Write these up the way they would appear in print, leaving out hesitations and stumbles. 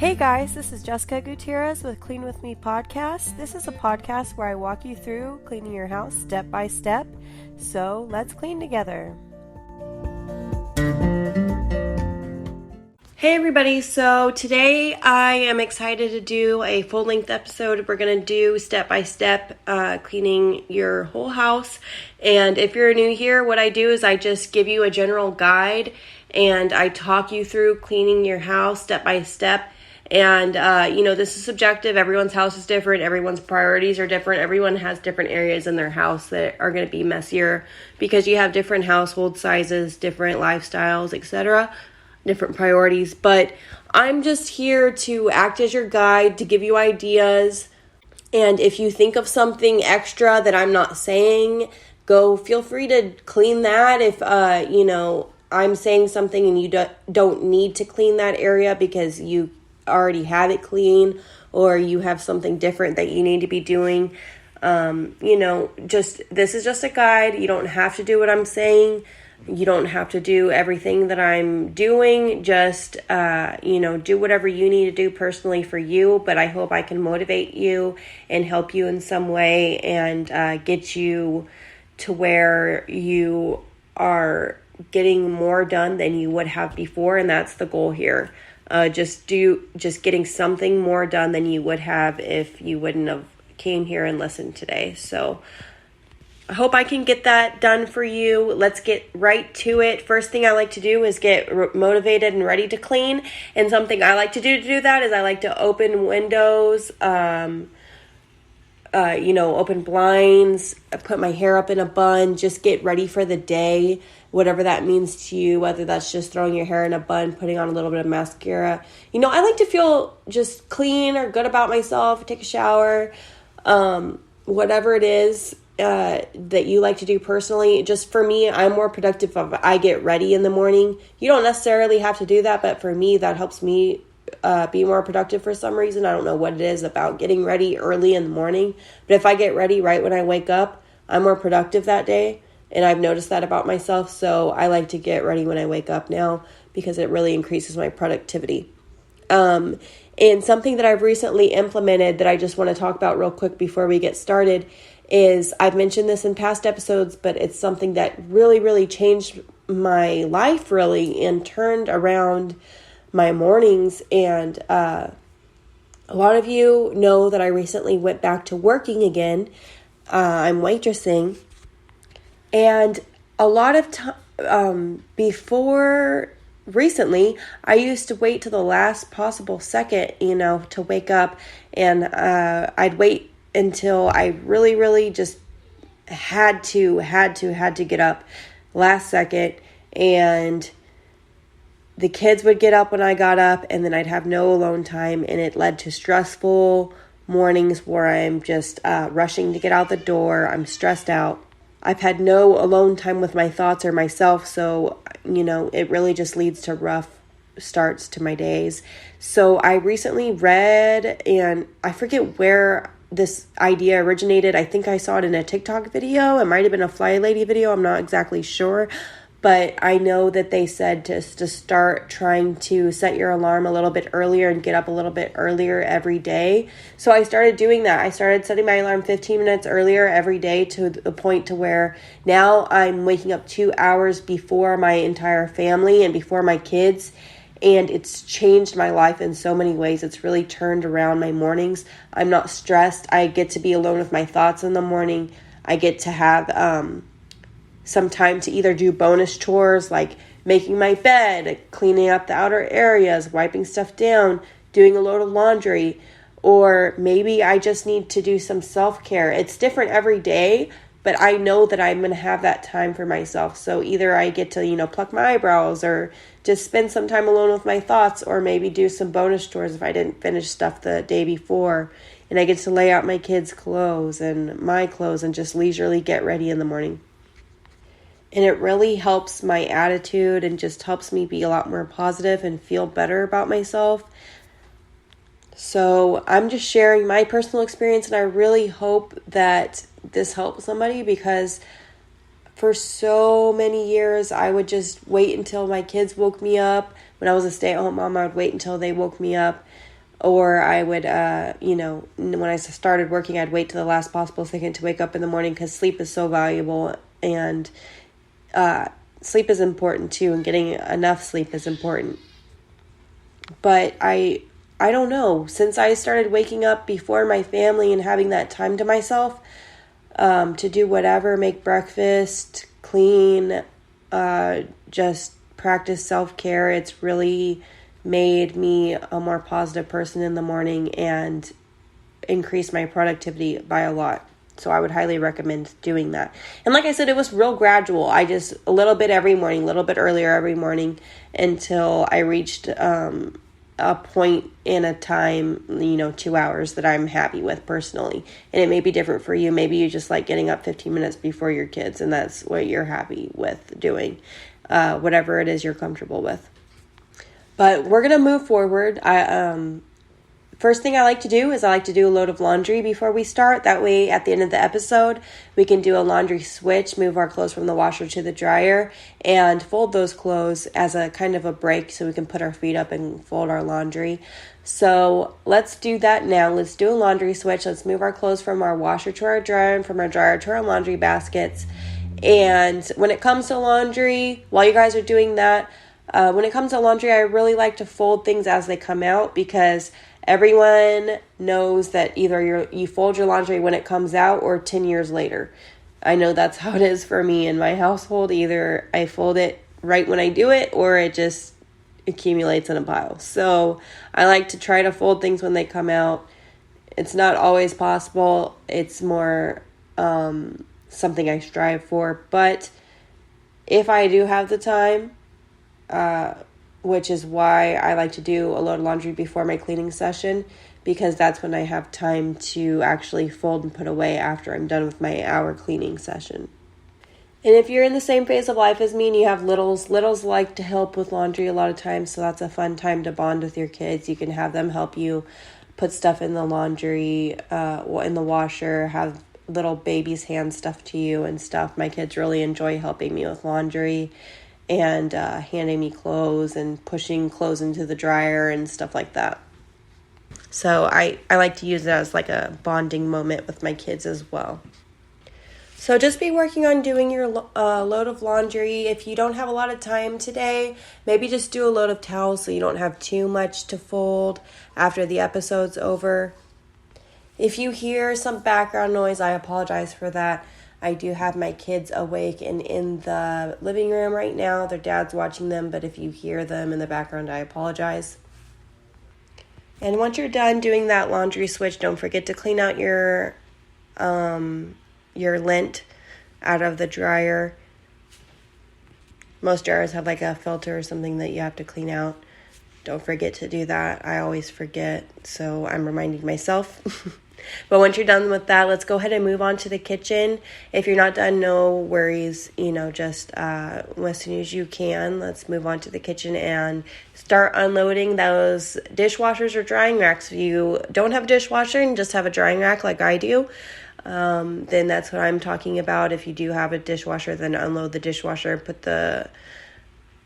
Hey guys, this is Jessica Gutierrez with Clean With Me podcast. This is a podcast where I walk you through cleaning your house step by step. So let's clean together. Hey everybody, so today I am excited to do a full-length episode. We're going to do step-by-step cleaning your whole house. And if you're new here, what I do is I just give you a general guide and I talk you through cleaning your house step-by-step. And, this is subjective. Everyone's house is different. Everyone's priorities are different. Everyone has different areas in their house that are going to be messier because you have different household sizes, different lifestyles, etc., different priorities. But I'm just here to act as your guide, to give you ideas. And if you think of something extra that I'm not saying, feel free to clean that. If, I'm saying something and you don't need to clean that area because you already have it clean or you have something different that you need to be doing. This is just a guide. You don't have to do what I'm saying. You don't have to do everything that I'm doing. Just, do whatever you need to do personally for you. But I hope I can motivate you and help you in some way and get you to where you are getting more done than you would have before. And that's the goal here. Just getting something more done than you would have if you wouldn't have came here and listened today. So I hope I can get that done for you. Let's get right to it. First thing I like to do is get motivated and ready to clean. And something I like to do that is I like to open windows, open blinds, put my hair up in a bun, just get ready for the day, whatever that means to you, whether that's just throwing your hair in a bun, putting on a little bit of mascara. I like to feel just clean or good about myself, take a shower, whatever it is that you like to do personally. Just for me, I'm more productive if I get ready in the morning. You don't necessarily have to do that, but for me, that helps me be more productive for some reason. I don't know what it is about getting ready early in the morning, but if I get ready right when I wake up, I'm more productive that day, and I've noticed that about myself. So I like to get ready when I wake up now because it really increases my productivity. And something that I've recently implemented that I just want to talk about real quick before we get started is, I've mentioned this in past episodes, but it's something that really, really changed my life and turned around my mornings. And a lot of you know that I recently went back to working again. I'm waitressing, and a lot of time before recently, I used to wait to the last possible second, to wake up, and I'd wait until I really, really just had to get up last second, and the kids would get up when I got up, and then I'd have no alone time, and it led to stressful mornings where I'm just rushing to get out the door. I'm stressed out. I've had no alone time with my thoughts or myself, so, it really just leads to rough starts to my days. So I recently read, and I forget where this idea originated. I think I saw it in a TikTok video. It might have been a Fly Lady video. I'm not exactly sure. But I know that they said to start trying to set your alarm a little bit earlier and get up a little bit earlier every day. So I started doing that. I started setting my alarm 15 minutes earlier every day to the point to where now I'm waking up 2 hours before my entire family and before my kids. And it's changed my life in so many ways. It's really turned around my mornings. I'm not stressed. I get to be alone with my thoughts in the morning. I get to have some time to either do bonus chores like making my bed, cleaning up the outer areas, wiping stuff down, doing a load of laundry, or maybe I just need to do some self-care. It's different every day, but I know that I'm going to have that time for myself. So either I get to, pluck my eyebrows or just spend some time alone with my thoughts, or maybe do some bonus chores if I didn't finish stuff the day before. And I get to lay out my kids' clothes and my clothes and just leisurely get ready in the morning. And it really helps my attitude and just helps me be a lot more positive and feel better about myself. So I'm just sharing my personal experience, and I really hope that this helps somebody, because for so many years I would just wait until my kids woke me up. When I was a stay-at-home mom, I would wait until they woke me up. Or I would, when I started working, I'd wait to the last possible second to wake up in the morning because sleep is so valuable, and sleep is important too, and getting enough sleep is important. But I don't know. Since I started waking up before my family and having that time to myself, to do whatever, make breakfast, clean, just practice self-care, it's really made me a more positive person in the morning and increased my productivity by a lot. So I would highly recommend doing that. And like I said, it was real gradual. I just a little bit every morning, a little bit earlier every morning until I reached a point in a time, 2 hours that I'm happy with personally. And it may be different for you. Maybe you just like getting up 15 minutes before your kids, and that's what you're happy with doing. Whatever it is you're comfortable with. But we're going to move forward. First thing I like to do is I like to do a load of laundry before we start. That way, at the end of the episode, we can do a laundry switch, move our clothes from the washer to the dryer, and fold those clothes as a kind of a break so we can put our feet up and fold our laundry. So let's do that now. Let's do a laundry switch. Let's move our clothes from our washer to our dryer and from our dryer to our laundry baskets. And when it comes to laundry, while you guys are doing that, when it comes to laundry, I really like to fold things as they come out because everyone knows that either you fold your laundry when it comes out or 10 years later. I know that's how it is for me in my household. Either I fold it right when I do it or it just accumulates in a pile. So I like to try to fold things when they come out. It's not always possible. It's more something I strive for. But if I do have the time, which is why I like to do a load of laundry before my cleaning session, because that's when I have time to actually fold and put away after I'm done with my hour cleaning session. And if you're in the same phase of life as me and you have littles like to help with laundry a lot of times, so that's a fun time to bond with your kids. You can have them help you put stuff in the laundry, in the washer, have little babies hand stuff to you and stuff. My kids really enjoy helping me with laundry and handing me clothes and pushing clothes into the dryer and stuff like that. So I like to use it as like a bonding moment with my kids as well. So just be working on doing your load of laundry. If you don't have a lot of time today, maybe just do a load of towels so you don't have too much to fold after the episode's over. If you hear some background noise, I apologize for that. I do have my kids awake and in the living room right now. Their dad's watching them, but if you hear them in the background, I apologize. And once you're done doing that laundry switch, don't forget to clean out your lint out of the dryer. Most dryers have like a filter or something that you have to clean out. Don't forget to do that. I always forget, so I'm reminding myself. But once you're done with that, let's go ahead and move on to the kitchen. If you're not done, no worries. Just as soon as you can, let's move on to the kitchen and start unloading those dishwashers or drying racks. If you don't have a dishwasher and just have a drying rack like I do, then that's what I'm talking about. If you do have a dishwasher, then unload the dishwasher, put the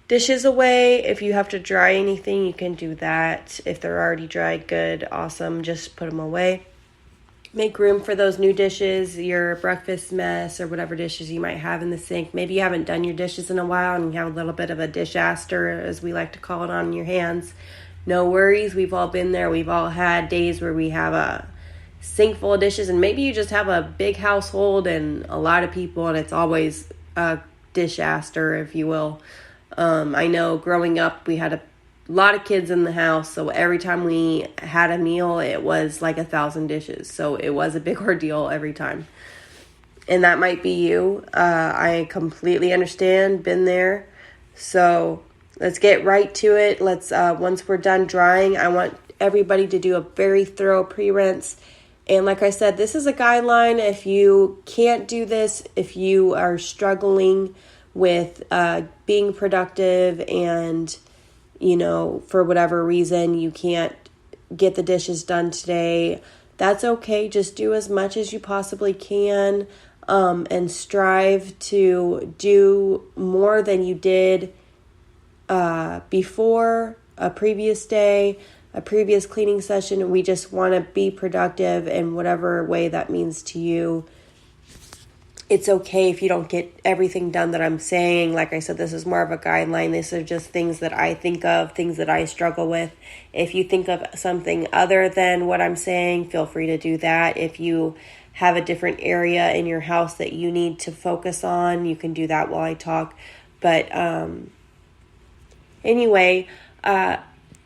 dishes away. If you have to dry anything, you can do that. If they're already dried, good, awesome, just put them away. Make room for those new dishes, your breakfast mess, or whatever dishes you might have in the sink. Maybe you haven't done your dishes in a while and you have a little bit of a disaster, as we like to call it, on your hands. No worries. We've all been there. We've all had days where we have a sink full of dishes, and maybe you just have a big household and a lot of people, and it's always a disaster, if you will. I know growing up, we had a lot of kids in the house, so every time we had a meal, it was like 1,000 dishes. So it was a big ordeal every time. And that might be you. I completely understand, been there. So let's get right to it. Let's once we're done drying, I want everybody to do a very thorough pre-rinse. And like I said, this is a guideline. If you can't do this, if you are struggling with being productive and for whatever reason, you can't get the dishes done today, that's okay. Just do as much as you possibly can, and strive to do more than you did before a previous day. a previous cleaning session. We just want to be productive in whatever way that means to you. It's okay if you don't get everything done that I'm saying. Like I said, this is more of a guideline. These are just things that I think of, things that I struggle with. If you think of something other than what I'm saying, feel free to do that. If you have a different area in your house that you need to focus on, you can do that while I talk. But anyway,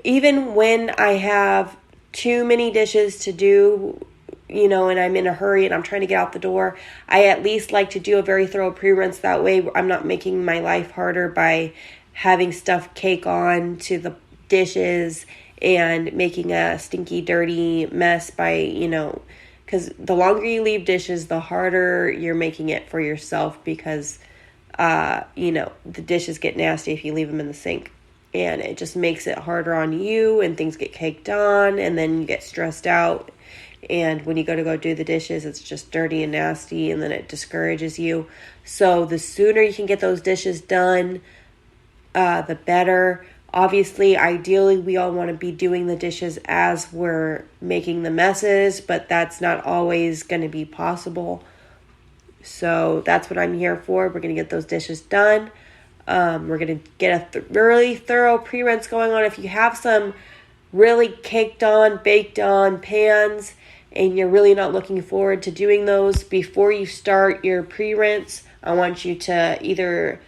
even when I have too many dishes to do, and I'm in a hurry and I'm trying to get out the door, I at least like to do a very thorough pre-rinse. That way I'm not making my life harder by having stuff cake on to the dishes and making a stinky, dirty mess by, because the longer you leave dishes, the harder you're making it for yourself because, the dishes get nasty if you leave them in the sink. And it just makes it harder on you and things get caked on and then you get stressed out. And when you go do the dishes, it's just dirty and nasty, and then it discourages you. So the sooner you can get those dishes done, the better. Obviously, ideally, we all want to be doing the dishes as we're making the messes, but that's not always going to be possible. So that's what I'm here for. We're going to get those dishes done. We're going to get a really thorough pre-rinse going on. If you have some really caked on, baked on pans, and you're really not looking forward to doing those, before you start your pre-rinse, I want you to either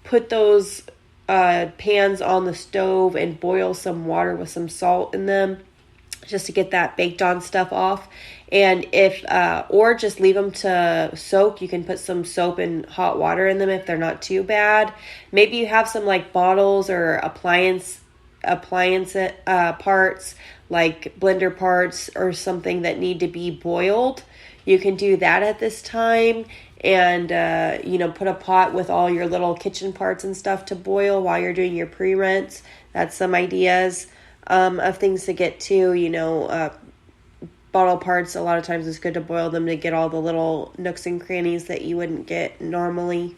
put those pans on the stove and boil some water with some salt in them just to get that baked on stuff off. And or just leave them to soak. You can put some soap and hot water in them if they're not too bad. Maybe you have some like bottles or appliance parts, like blender parts or something that need to be boiled. You can do that at this time and put a pot with all your little kitchen parts and stuff to boil while you're doing your pre-rinse. That's some ideas of things to get to. Bottle parts, a lot of times it's good to boil them to get all the little nooks and crannies that you wouldn't get normally.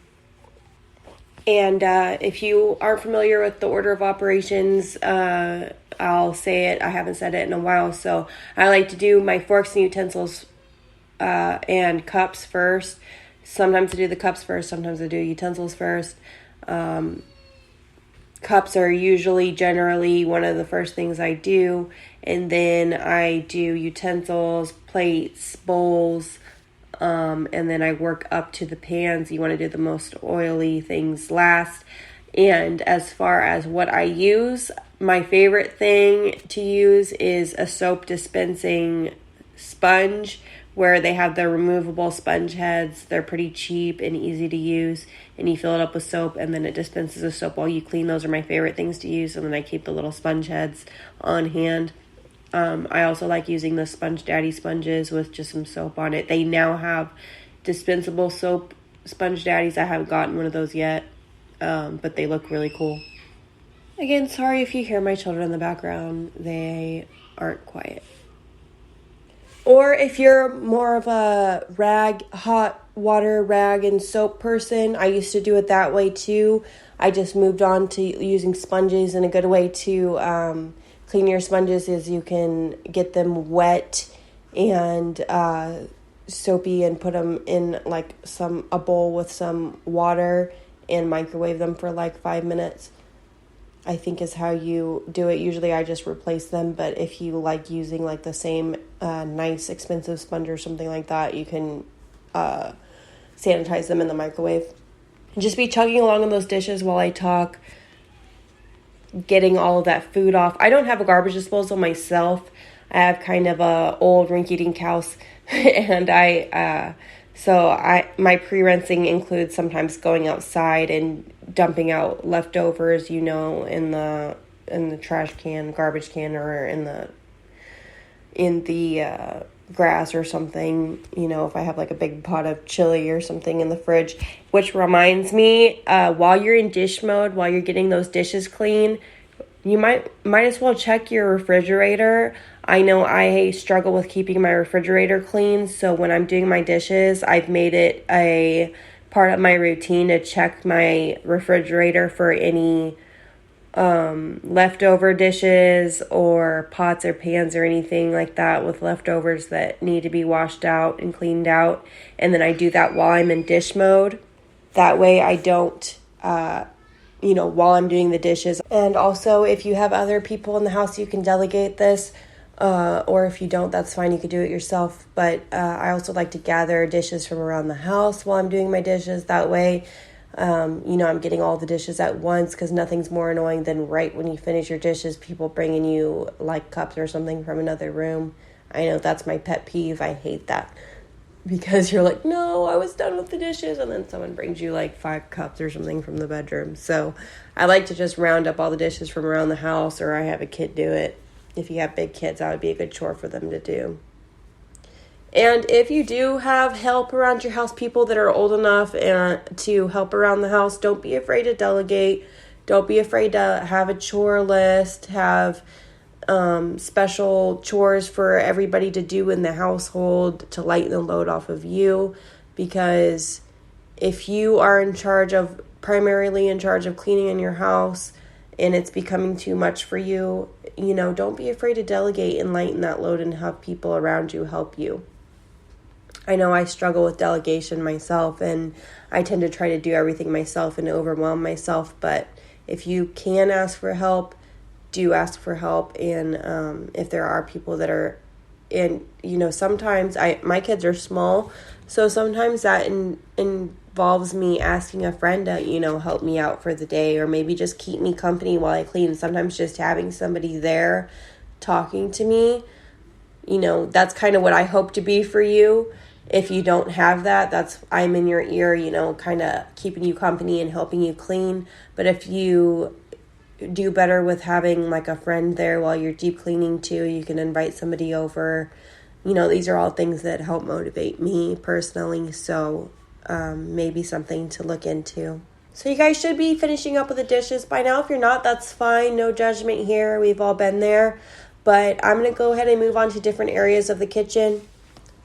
And if you aren't familiar with the order of operations, I'll say it. I haven't said it in a while. So I like to do my forks and utensils and cups first. Sometimes I do the cups first. Sometimes I do utensils first. Cups are generally one of the first things I do. And then I do utensils, plates, bowls, and then I work up to the pans. You want to do the most oily things last. And as far as what I use, my favorite thing to use is a soap dispensing sponge where they have the removable sponge heads. They're pretty cheap and easy to use. And you fill it up with soap and then it dispenses the soap while you clean. Those are my favorite things to use. And then I keep the little sponge heads on hand. I also like using the Sponge Daddy sponges with just some soap on it. They now have dispensable soap Sponge Daddies. I haven't gotten one of those yet, but they look really cool. Again, sorry if you hear my children in the background. They aren't quiet. Or if you're more of a hot water rag and soap person, I used to do it that way too. I just moved on to using sponges, and a good way to clean your sponges is you can get them wet and soapy and put them in like a bowl with some water and microwave them for like 5 minutes. I think is how you do it. Usually I just replace them, but if you like using like the same nice expensive sponge or something like that, you can sanitize them in the microwave. And just be chugging along on those dishes while I talk, getting all of that food off. I don't have a garbage disposal myself. I have kind of a old rinky-dink house, and my pre-rinsing includes sometimes going outside and dumping out leftovers, in the trash can, garbage can, or in the grass or something, if I have like a big pot of chili or something in the fridge. Which reminds me, while you're in dish mode, while you're getting those dishes clean, you might as well check your refrigerator. I know I struggle with keeping my refrigerator clean, so when I'm doing my dishes, I've made it a part of my routine to check my refrigerator for any leftover dishes or pots or pans or anything like that with leftovers that need to be washed out and cleaned out. And then I do that while I'm in dish mode. That way I don't, while I'm doing the dishes. And also, if you have other people in the house, you can delegate this. Or if you don't, that's fine. You can do it yourself. But I also like to gather dishes from around the house while I'm doing my dishes. That way, I'm getting all the dishes at once, because nothing's more annoying than right when you finish your dishes, people bringing you like cups or something from another room. I know that's my pet peeve. I hate that, because you're like, no, I was done with the dishes, and then someone brings you like 5 cups or something from the bedroom. So I like to just round up all the dishes from around the house, or I have a kid do it. If you have big kids, that would be a good chore for them to do. And if you do have help around your house, people that are old enough to help around the house, don't be afraid to delegate. Don't be afraid to have a chore list, have special chores for everybody to do in the household to lighten the load off of you. Because if you are primarily in charge of cleaning in your house, and it's becoming too much for you, don't be afraid to delegate and lighten that load and have people around you help you. I know I struggle with delegation myself, and I tend to try to do everything myself and overwhelm myself. But if you can ask for help, do ask for help. And if there are people that are sometimes my kids are small, so sometimes that involves me asking a friend to, help me out for the day, or maybe just keep me company while I clean. Sometimes just having somebody there talking to me, that's kind of what I hope to be for you. If you don't have that, I'm in your ear, kind of keeping you company and helping you clean. But if you do better with having like a friend there while you're deep cleaning too, you can invite somebody over. These are all things that help motivate me personally. So maybe something to look into. So you guys should be finishing up with the dishes by now. If you're not, that's fine. No judgment here. We've all been there. But I'm going to go ahead and move on to different areas of the kitchen.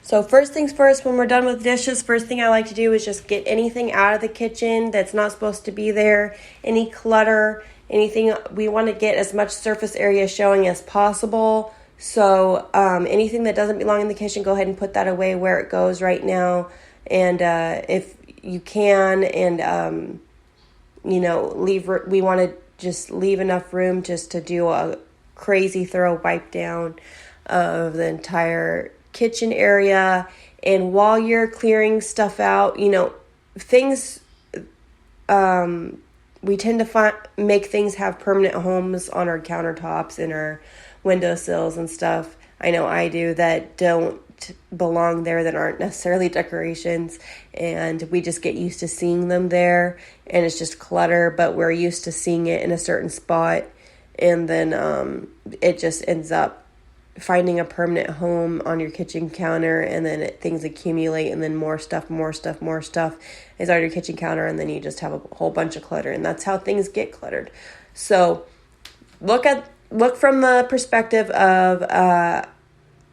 So first things first, when we're done with dishes, first thing I like to do is just get anything out of the kitchen that's not supposed to be there. Any clutter, anything. We want to get as much surface area showing as possible. So anything that doesn't belong in the kitchen, go ahead and put that away where it goes right now. And if you can, and we want to just leave enough room just to do a crazy thorough wipe down of the entire kitchen area. And while you're clearing stuff out, things, we tend to make things have permanent homes on our countertops and our windowsills and stuff. I know I do, that don't belong there, that aren't necessarily decorations, and we just get used to seeing them there, and it's just clutter, but we're used to seeing it in a certain spot, and then it just ends up finding a permanent home on your kitchen counter, and then things accumulate, and then more stuff is on your kitchen counter, and then you just have a whole bunch of clutter, and that's how things get cluttered. So look from the perspective of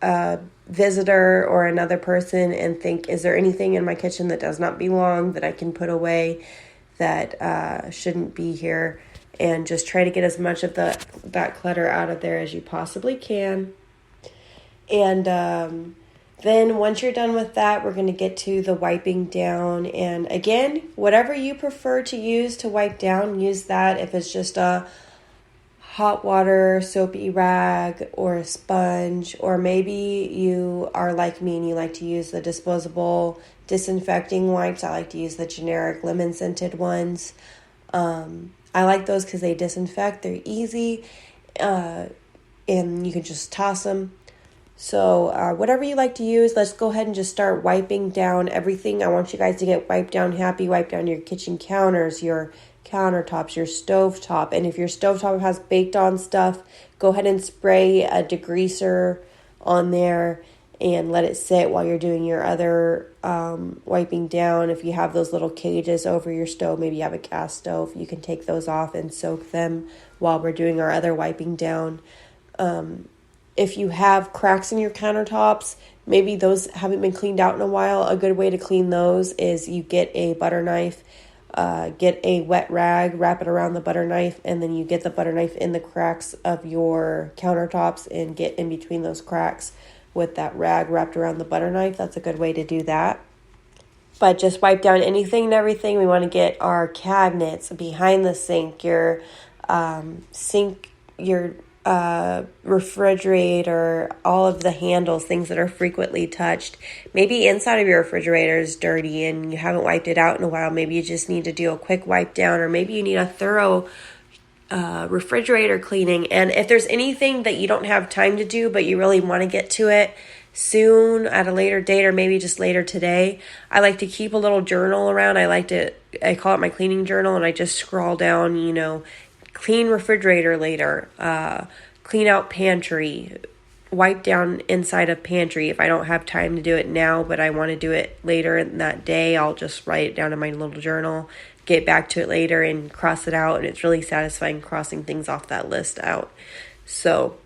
a visitor or another person, and think, is there anything in my kitchen that does not belong that I can put away, that shouldn't be here, and just try to get as much of that clutter out of there as you possibly can. And then once you're done with that, we're going to get to the wiping down. And again, whatever you prefer to use to wipe down, use that. If it's just a hot water soapy rag or a sponge, or maybe you are like me and you like to use the disposable disinfecting wipes. I like to use the generic lemon scented ones. I like those because they disinfect. They're easy, and you can just toss them. So whatever you like to use, let's go ahead and just start wiping down everything. I want you guys to get wiped down happy. Wipe down your kitchen counters, your countertops, your stovetop. And if your stovetop has baked on stuff, go ahead and spray a degreaser on there and let it sit while you're doing your other wiping down. If you have those little cages over your stove, maybe you have a gas stove, you can take those off and soak them while we're doing our other wiping down. If you have cracks in your countertops, maybe those haven't been cleaned out in a while, a good way to clean those is you get a butter knife, get a wet rag, wrap it around the butter knife, and then you get the butter knife in the cracks of your countertops and get in between those cracks with that rag wrapped around the butter knife. That's a good way to do that. But just wipe down anything and everything. We want to get our cabinets behind the sink, your refrigerator, all of the handles, things that are frequently touched. Maybe inside of your refrigerator is dirty and you haven't wiped it out in a while. Maybe you just need to do a quick wipe down, or maybe you need a thorough refrigerator cleaning. And if there's anything that you don't have time to do, but you really want to get to it soon at a later date, or maybe just later today, I like to keep a little journal around. I call it my cleaning journal, and I just scroll down, clean refrigerator later, clean out pantry, wipe down inside of pantry. If I don't have time to do it now, but I want to do it later in that day, I'll just write it down in my little journal, get back to it later and cross it out. And it's really satisfying crossing things off that list out. So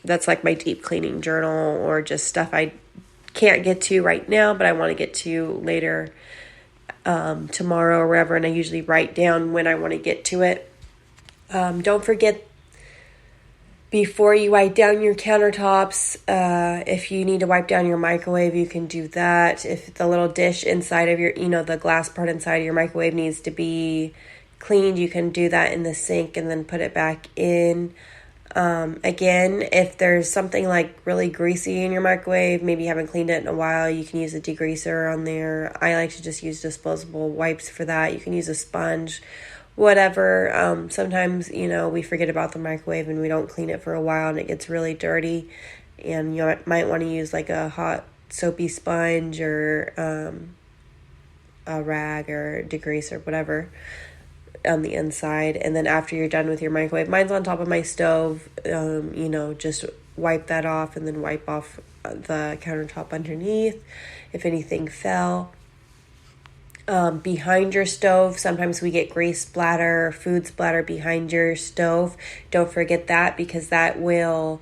that's like my deep cleaning journal, or just stuff I can't get to right now, but I want to get to later, tomorrow or wherever. And I usually write down when I want to get to it. Don't forget, before you wipe down your countertops, if you need to wipe down your microwave, you can do that. If the little dish inside of your, the glass part inside of your microwave needs to be cleaned, you can do that in the sink and then put it back in. Again, if there's something like really greasy in your microwave, maybe you haven't cleaned it in a while, you can use a degreaser on there. I like to just use disposable wipes for that. You can use a sponge, whatever. Sometimes, we forget about the microwave and we don't clean it for a while and it gets really dirty, and you might want to use like a hot soapy sponge or a rag or degreaser, whatever, on the inside. And then after you're done with your microwave, mine's on top of my stove, just wipe that off and then wipe off the countertop underneath if anything fell. Behind your stove, sometimes we get grease splatter, food splatter behind your stove. Don't forget that, because that will,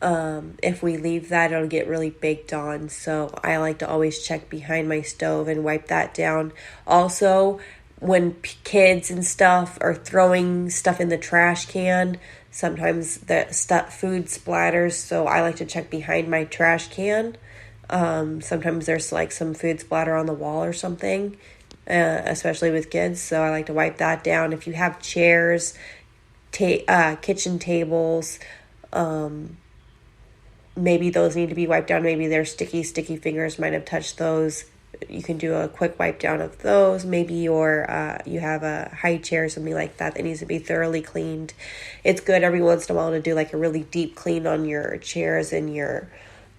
if we leave that, it'll get really baked on. So I like to always check behind my stove and wipe that down. Also, when kids and stuff are throwing stuff in the trash can, sometimes the food splatters, so I like to check behind my trash can. Sometimes there's like some food splatter on the wall or something, especially with kids, so I like to wipe that down. If you have chairs, kitchen tables, maybe those need to be wiped down. Maybe their sticky fingers might have touched those. You can do a quick wipe down of those. Maybe you have a high chair or something like that needs to be thoroughly cleaned. It's good every once in a while to do like a really deep clean on your chairs and your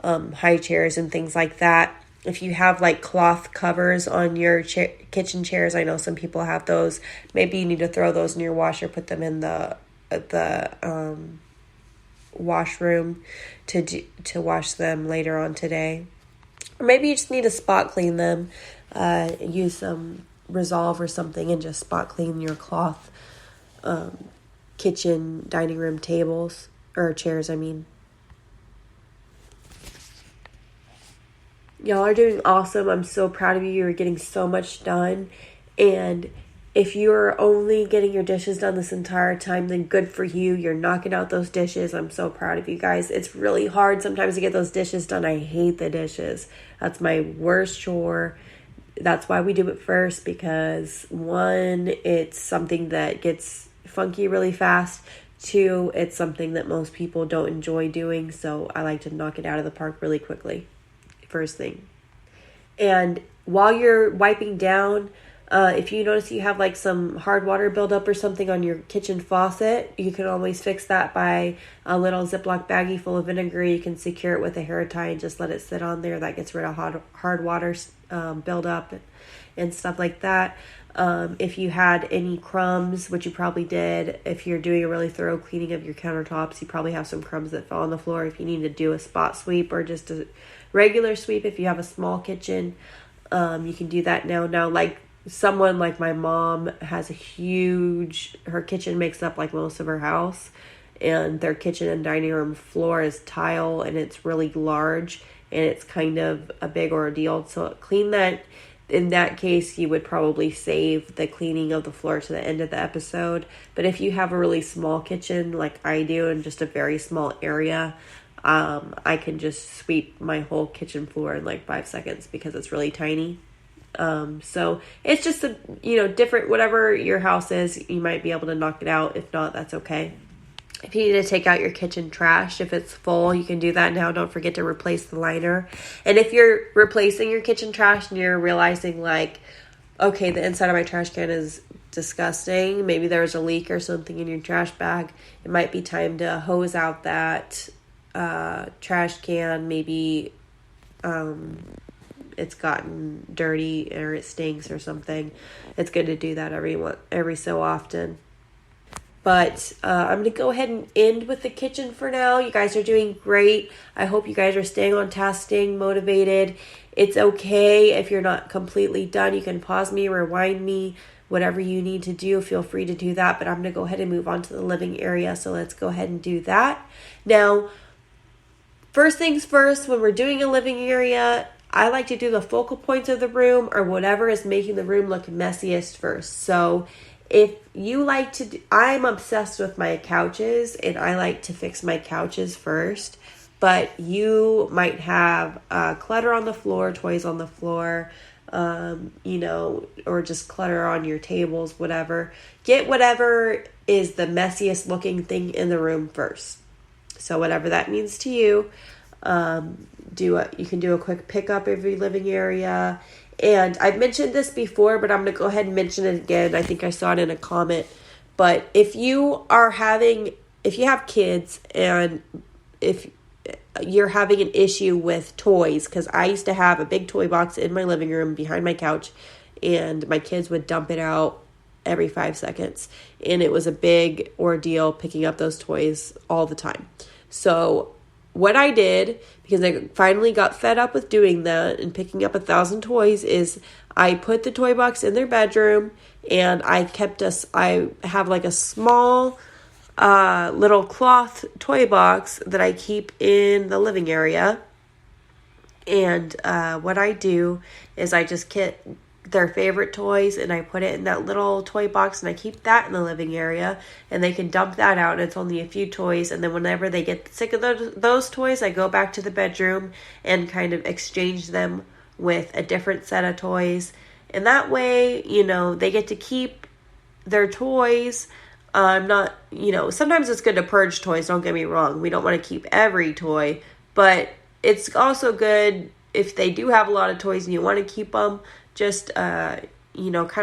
high chairs and things like that. If you have like cloth covers on your kitchen chairs, I know some people have those. Maybe you need to throw those in your washer, put them in the washroom to wash them later on today. Or maybe you just need to spot clean them. Use some Resolve or something and just spot clean your cloth kitchen, dining room tables, or chairs, I mean. Y'all are doing awesome. I'm so proud of you. You're getting so much done. And if you're only getting your dishes done this entire time, then good for you. You're knocking out those dishes. I'm so proud of you guys. It's really hard sometimes to get those dishes done. I hate the dishes. That's my worst chore. That's why we do it first, because one, it's something that gets funky really fast. Two, it's something that most people don't enjoy doing, so I like to knock it out of the park really quickly. First thing. And while you're wiping down, if you notice you have like some hard water buildup or something on your kitchen faucet, you can always fix that by a little Ziploc baggie full of vinegar. You can secure it with a hair tie and just let it sit on there. That gets rid of hard water buildup and stuff like that. If you had any crumbs, which you probably did, if you're doing a really thorough cleaning of your countertops, you probably have some crumbs that fell on the floor. If you need to do a spot sweep or just a regular sweep, if you have a small kitchen, you can do that now. Now, like someone like my mom has her kitchen makes up like most of her house, and their kitchen and dining room floor is tile, and it's really large, and it's kind of a big ordeal. So clean that in that case, you would probably save the cleaning of the floor to the end of the episode. But if you have a really small kitchen like I do and just a very small area, I can just sweep my whole kitchen floor in like 5 seconds because it's really tiny. So it's just different, whatever your house is, you might be able to knock it out. If not, that's okay. If you need to take out your kitchen trash, if it's full, you can do that now. Don't forget to replace the liner. And if you're replacing your kitchen trash and you're realizing like, okay, the inside of my trash can is disgusting, maybe there's a leak or something in your trash bag, it might be time to hose out that trash can. Maybe it's gotten dirty or it stinks or something. It's good to do that every so often. But I'm going to go ahead and end with the kitchen for now. You guys are doing great. I hope you guys are staying on task, staying motivated. It's okay if you're not completely done. You can pause me, rewind me, whatever you need to do. Feel free to do that. But I'm going to go ahead and move on to the living area. So let's go ahead and do that. Now, first things first, when we're doing a living area, I like to do the focal points of the room or whatever is making the room look messiest first. So if you like to I'm obsessed with my couches and I like to fix my couches first, but you might have clutter on the floor, toys on the floor, or just clutter on your tables, whatever. Get whatever is the messiest looking thing in the room first. So whatever that means to you, you can do a quick pickup of your living area. And I've mentioned this before, but I'm going to go ahead and mention it again. I think I saw it in a comment. But if you have kids and if you're having an issue with toys, because I used to have a big toy box in my living room behind my couch, and my kids would dump it out every 5 seconds. And it was a big ordeal picking up those toys all the time. So what I did, because I finally got fed up with doing that and picking up 1,000 toys, is I put the toy box in their bedroom, and I have like a small little cloth toy box that I keep in the living area. And what I do is I just get their favorite toys and I put it in that little toy box, and I keep that in the living area, and they can dump that out, and it's only a few toys. And then whenever they get sick of those toys, I go back to the bedroom and kind of exchange them with a different set of toys. And that way, they get to keep their toys. Sometimes it's good to purge toys, don't get me wrong. We don't want to keep every toy, but it's also good if they do have a lot of toys and you want to keep them, just, kind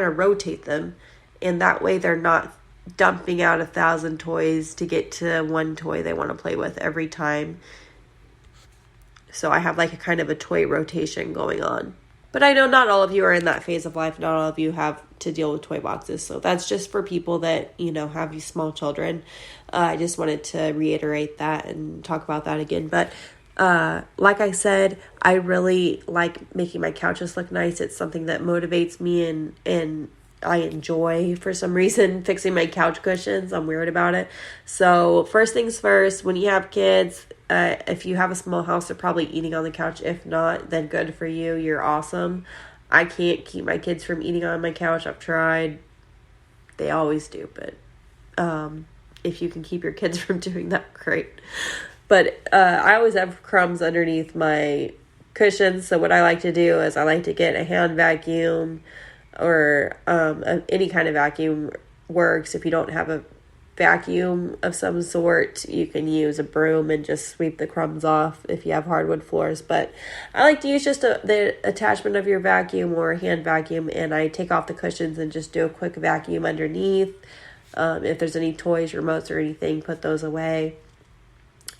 of rotate them. And that way they're not dumping out 1,000 toys to get to one toy they want to play with every time. So I have like a kind of a toy rotation going on. But I know not all of you are in that phase of life. Not all of you have to deal with toy boxes. So that's just for people that, have these small children. I just wanted to reiterate that and talk about that again. But like I said, I really like making my couches look nice. It's something that motivates me and I enjoy, for some reason, fixing my couch cushions. I'm weird about it. So first things first, when you have kids, if you have a small house, they're probably eating on the couch. If not, then good for you. You're awesome. I can't keep my kids from eating on my couch. I've tried. They always do, but if you can keep your kids from doing that, great. But I always have crumbs underneath my cushions. So what I like to do is I like to get a hand vacuum, or any kind of vacuum works. If you don't have a vacuum of some sort, you can use a broom and just sweep the crumbs off if you have hardwood floors. But I like to use just the attachment of your vacuum or a hand vacuum, and I take off the cushions and just do a quick vacuum underneath. If there's any toys, remotes, or anything, put those away.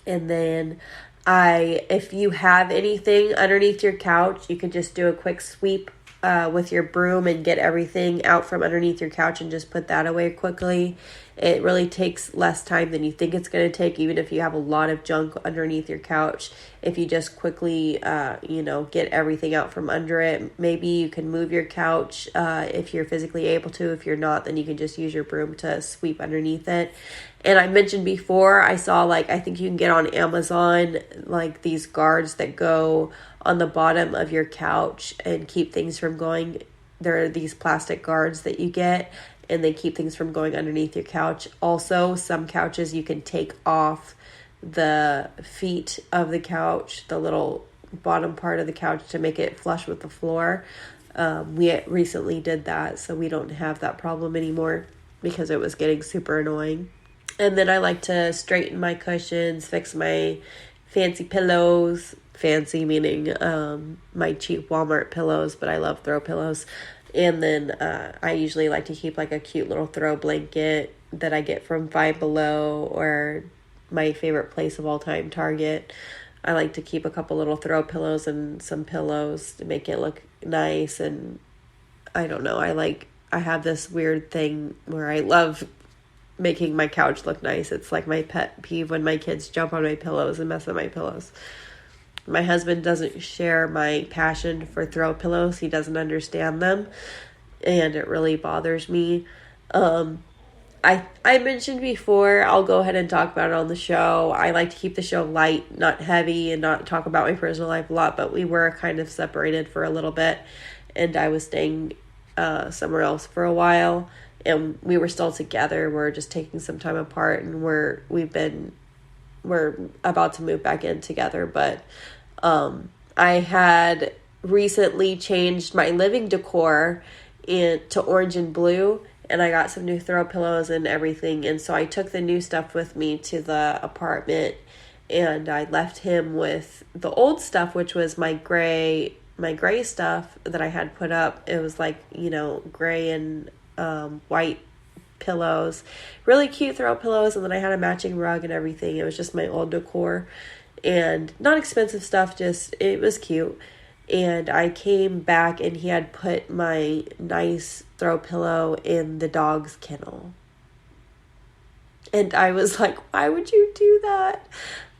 And then if you have anything underneath your couch, you can just do a quick sweep with your broom and get everything out from underneath your couch and just put that away quickly. It really takes less time than you think it's going to take, even if you have a lot of junk underneath your couch. If you just quickly, get everything out from under it. Maybe you can move your couch if you're physically able to. If you're not, then you can just use your broom to sweep underneath it. And I mentioned before, I saw, I think you can get on Amazon, these guards that go on the bottom of your couch and keep things from going. There are these plastic guards that you get, and they keep things from going underneath your couch. Also, some couches you can take off the feet of the couch, the little bottom part of the couch, to make it flush with the floor. We recently did that, so we don't have that problem anymore because it was getting super annoying. And then I like to straighten my cushions, fix my fancy pillows. Fancy meaning my cheap Walmart pillows, but I love throw pillows. And then I usually like to keep a cute little throw blanket that I get from Five Below, or my favorite place of all time, Target. I like to keep a couple little throw pillows and some pillows to make it look nice. And I don't know, I have this weird thing where I love making my couch look nice. It's my pet peeve when my kids jump on my pillows and mess up my pillows. My husband doesn't share my passion for throw pillows. He doesn't understand them, and it really bothers me. I mentioned before, I'll go ahead and talk about it on the show. I like to keep the show light, not heavy, and not talk about my personal life a lot, but we were kind of separated for a little bit, and I was staying somewhere else for a while, and we were still together. We're just taking some time apart, and we're about to move back in together. But I had recently changed my living decor to orange and blue, and I got some new throw pillows and everything. And so I took the new stuff with me to the apartment, and I left him with the old stuff, which was my gray stuff that I had put up. It was gray and white pillows, really cute throw pillows, and then I had a matching rug and everything. It was just my old decor and not expensive stuff, just it was cute. And I came back, and he had put my nice throw pillow in the dog's kennel, and I was like, why would you do that?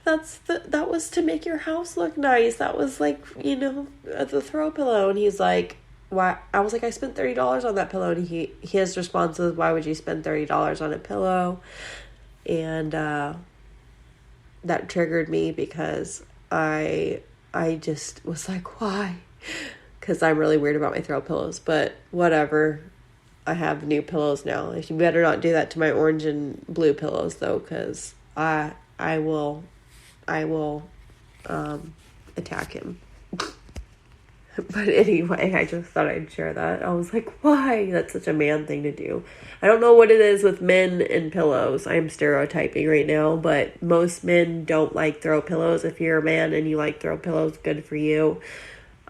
That was to make your house look nice. That was the throw pillow. And he's like, why? I was like, I spent $30 on that pillow. And his response was, why would you spend $30 on a pillow? And that triggered me because I just was like, why? Because I'm really weird about my throw pillows, but whatever. I have new pillows now. You better not do that to my orange and blue pillows though, because I will attack him. But anyway, I just thought I'd share that. I was like, why? That's such a man thing to do. I don't know what it is with men and pillows. I'm stereotyping right now, but most men don't like throw pillows. If you're a man and you like throw pillows, good for you.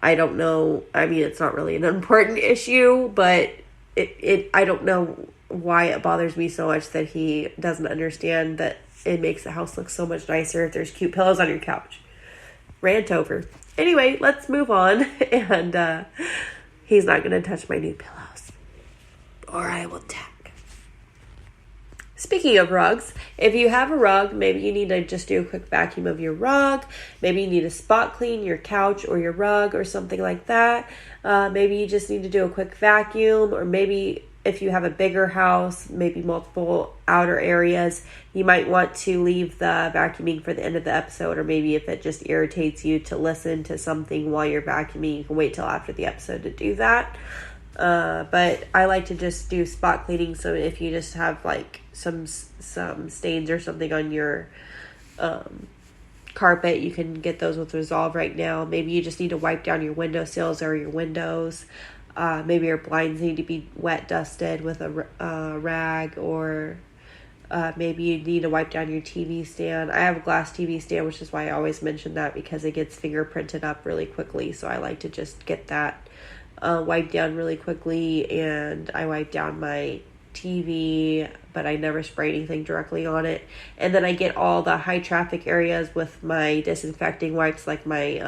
I don't know. I mean, it's not really an important issue, but I don't know why it bothers me so much that he doesn't understand that it makes the house look so much nicer if there's cute pillows on your couch. Rant over. Anyway, let's move on. And he's not going to touch my new pillows, or I will attack. Speaking of rugs, if you have a rug, maybe you need to just do a quick vacuum of your rug. Maybe you need to spot clean your couch or your rug or something like that. Maybe you just need to do a quick vacuum, or maybe if you have a bigger house, maybe multiple outer areas, you might want to leave the vacuuming for the end of the episode, or maybe if it just irritates you to listen to something while you're vacuuming, you can wait till after the episode to do that. But I like to just do spot cleaning, so if you just have some stains or something on your carpet, you can get those with Resolve right now. Maybe you just need to wipe down your windowsills or your windows. Maybe your blinds need to be wet dusted with a rag, or maybe you need to wipe down your TV stand. I have a glass TV stand, which is why I always mention that, because it gets fingerprinted up really quickly. So I like to just get that wiped down really quickly. And I wipe down my TV, but I never spray anything directly on it. And then I get all the high traffic areas with my disinfecting wipes, like my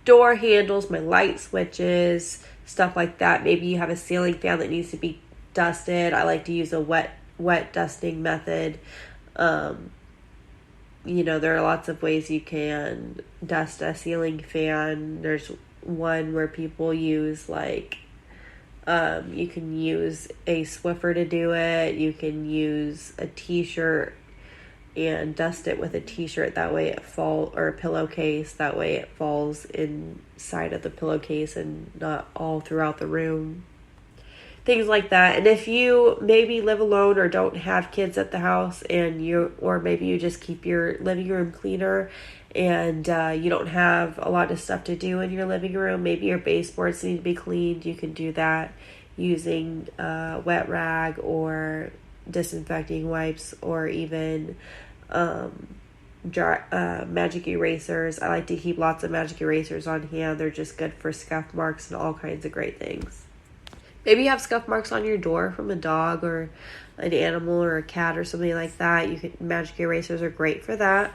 door handles, my light switches, stuff like that. Maybe you have a ceiling fan that needs to be dusted. I like to use a wet dusting method. There are lots of ways you can dust a ceiling fan. There's one where people use you can use a Swiffer to do it. You can use a t-shirt and dust it with a t-shirt. That way it or a pillowcase. That way it falls inside of the pillowcase and not all throughout the room. Things like that. And if you maybe live alone or don't have kids at the house or maybe you just keep your living room cleaner and you don't have a lot of stuff to do in your living room, maybe your baseboards need to be cleaned, you can do that using wet rag or disinfecting wipes or even magic erasers. I like to keep lots of magic erasers on hand. They're just good for scuff marks and all kinds of great things. Maybe you have scuff marks on your door from a dog or an animal or a cat or something like that. Magic erasers are great for that.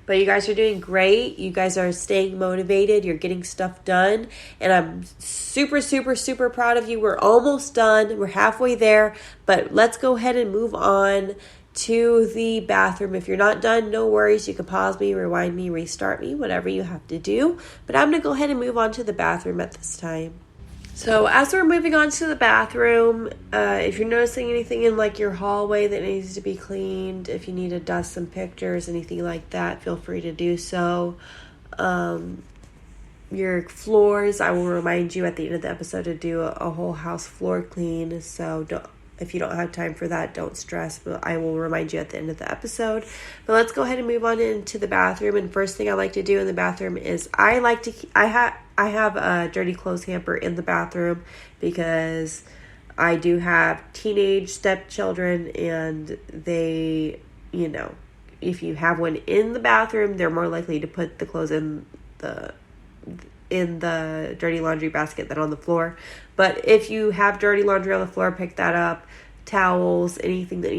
But you guys are doing great. You guys are staying motivated. You're getting stuff done. And I'm super, super, super proud of you. We're almost done. We're halfway there. But let's go ahead and move on to the bathroom. If you're not done, no worries. You can pause me, rewind me, restart me, whatever you have to do. But I'm going to go ahead and move on to the bathroom at this time. So as we're moving on to the bathroom, if you're noticing anything in your hallway that needs to be cleaned, if you need to dust some pictures, anything like that, feel free to do so. Your floors, I will remind you at the end of the episode to do a whole house floor clean. So if you don't have time for that, don't stress, but I will remind you at the end of the episode. But let's go ahead and move on into the bathroom. And first thing I like to do in the bathroom is I have a dirty clothes hamper in the bathroom because I do have teenage stepchildren, and they, if you have one in the bathroom, they're more likely to put the clothes in the dirty laundry basket than on the floor. But if you have dirty laundry on the floor, pick that up. Towels, anything that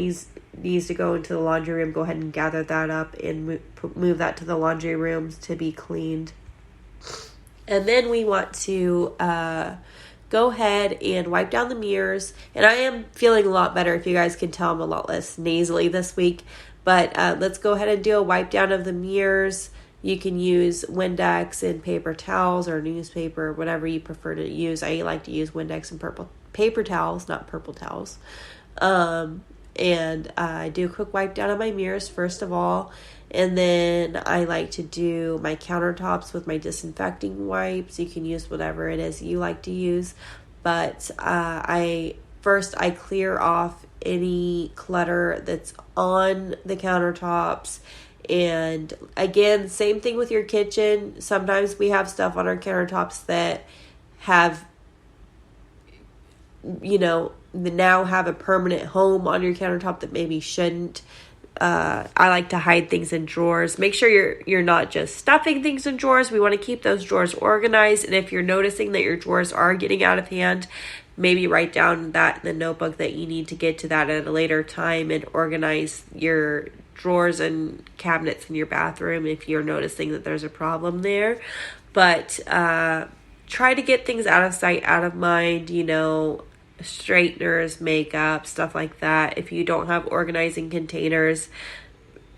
needs to go into the laundry room, go ahead and gather that up and move that to the laundry rooms to be cleaned. And then we want to go ahead and wipe down the mirrors. And I am feeling a lot better. If you guys can tell, I'm a lot less nasally this week. But let's go ahead and do a wipe down of the mirrors. You can use Windex and paper towels or newspaper, whatever you prefer to use. I like to use Windex and paper towels, not purple towels. And I do a quick wipe down of my mirrors first of all. And then I like to do my countertops with my disinfecting wipes. You can use whatever it is you like to use. But I clear off any clutter that's on the countertops. And again, same thing with your kitchen. Sometimes we have stuff on our countertops that have, now have a permanent home on your countertop that maybe shouldn't. I like to hide things in drawers. Make sure you're not just stuffing things in drawers. We want to keep those drawers organized. And if you're noticing that your drawers are getting out of hand, maybe write down that in the notebook that you need to get to that at a later time and organize your drawers and cabinets in your bathroom if you're noticing that there's a problem there. But try to get things out of sight, out of mind, straighteners, makeup, stuff like that. If you don't have organizing containers,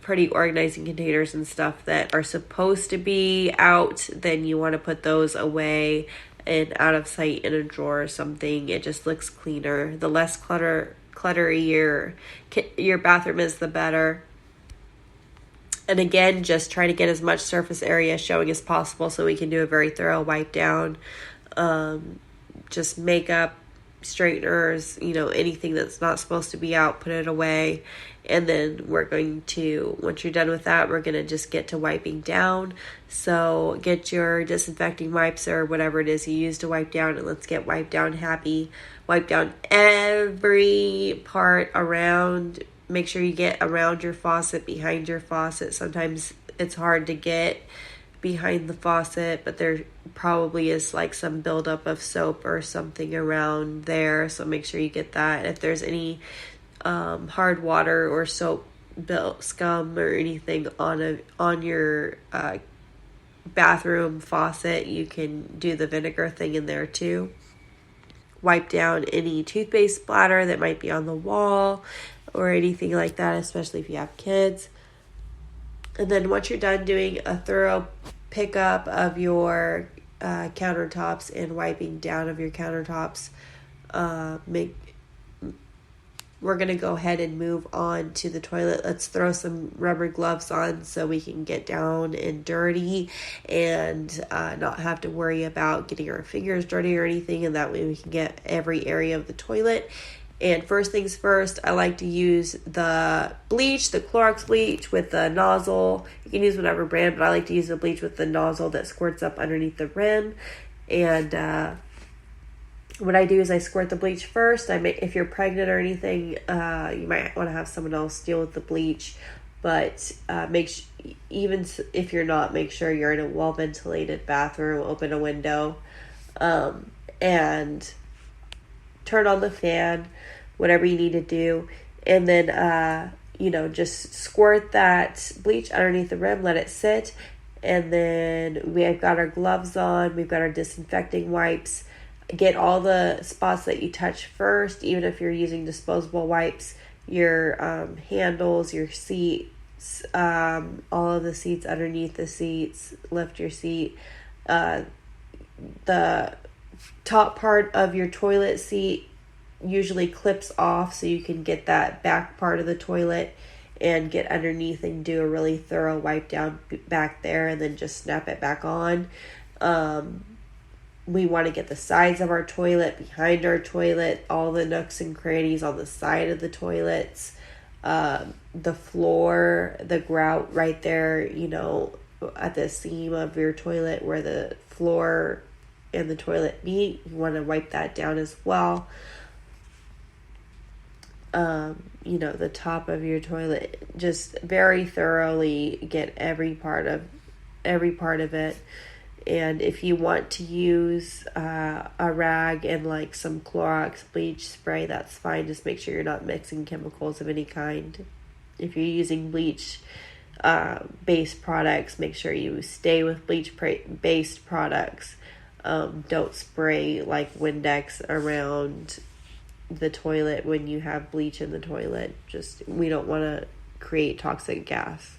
pretty organizing containers and stuff that are supposed to be out, then you want to put those away and out of sight in a drawer or something. It just looks cleaner. The less cluttery your bathroom is, the better. And again, just try to get as much surface area showing as possible so we can do a very thorough wipe down. Just makeup, straighteners, anything that's not supposed to be out, put it away. And then we're going to, once you're done with that, we're going to just get to wiping down. So get your disinfecting wipes or whatever it is you use to wipe down, and let's get wiped down happy. Wipe down every part around. Make sure you get around your faucet, behind your faucet. Sometimes it's hard to get behind the faucet, but there probably is some buildup of soap or something around there. So make sure you get that. If there's any hard water or soap scum or anything on your bathroom faucet, you can do the vinegar thing in there too. wipe down any toothpaste splatter that might be on the wall or anything like that, especially if you have kids. And then once you're done doing a thorough pickup of your countertops and wiping down of your countertops, we're going to go ahead and move on to the toilet. Let's throw some rubber gloves on so we can get down and dirty and not have to worry about getting our fingers dirty or anything. And that way we can get every area of the toilet. And first things first, I like to use the bleach, the Clorox bleach with the nozzle. You can use whatever brand, but I like to use the bleach with the nozzle that squirts up underneath the rim. And what I do is I squirt the bleach first. If you're pregnant or anything, you might want to have someone else deal with the bleach. But even if you're not, make sure you're in a well-ventilated bathroom. Open a window, and turn on the fan, whatever you need to do. And then, just squirt that bleach underneath the rim, let it sit. And then we've got our gloves on. We've got our disinfecting wipes. Get all the spots that you touch first, even if you're using disposable wipes, your handles, your seats, all of the seats underneath the seats, lift your seat. The top part of your toilet seat usually clips off, so you can get that back part of the toilet and get underneath and do a really thorough wipe down back there, and then just snap it back on. We want to get the sides of our toilet, behind our toilet, all the nooks and crannies on the side of the toilets, the floor, the grout right there, at the seam of your toilet where the floor and the toilet meet. You want to wipe that down as well. The top of your toilet, just very thoroughly get every part of it. And if you want to use a rag and like some Clorox bleach spray, that's fine. Just make sure you're not mixing chemicals of any kind. If you're using bleach based products, make sure you stay with bleach based products. Don't spray like Windex around the toilet when you have bleach in the toilet. We don't want to create toxic gas.